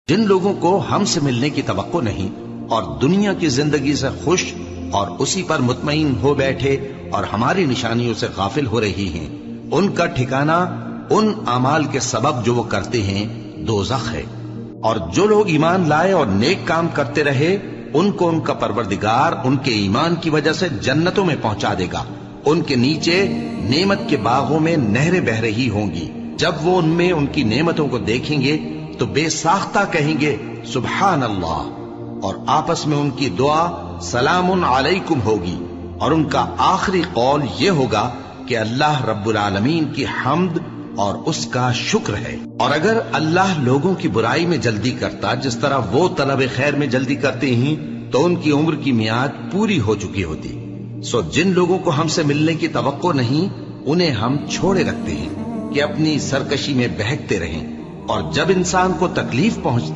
جن لوگوں کو ہم سے ملنے کی توقع نہیں اور دنیا کی زندگی سے خوش اور اسی پر مطمئن ہو بیٹھے اور ہماری نشانیوں سے غافل ہو رہی ہیں، ان کا ٹھکانہ ان اعمال کے سبب جو وہ کرتے ہیں دوزخ ہے۔ اور جو لوگ ایمان لائے اور نیک کام کرتے رہے ان کو ان کا پروردگار ان کے ایمان کی وجہ سے جنتوں میں پہنچا دے گا، ان کے نیچے نعمت کے باغوں میں نہریں بہہ رہی ہوں گی۔ جب وہ ان میں ان کی نعمتوں کو دیکھیں گے تو بے ساختہ کہیں گے سبحان اللہ، اور آپس میں ان کی دعا سلام علیکم ہوگی، اور ان کا آخری قول یہ ہوگا کہ اللہ رب العالمین کی حمد اور اس کا شکر ہے۔ اور اگر اللہ لوگوں کی برائی میں جلدی کرتا جس طرح وہ طلب خیر میں جلدی کرتے ہیں تو ان کی عمر کی میعاد پوری ہو چکی ہوتی۔ سو جن لوگوں کو ہم سے ملنے کی توقع نہیں انہیں ہم چھوڑے رکھتے ہیں کہ اپنی سرکشی میں بہکتے رہیں، اور جب انسان کو تکلیف پہنچتی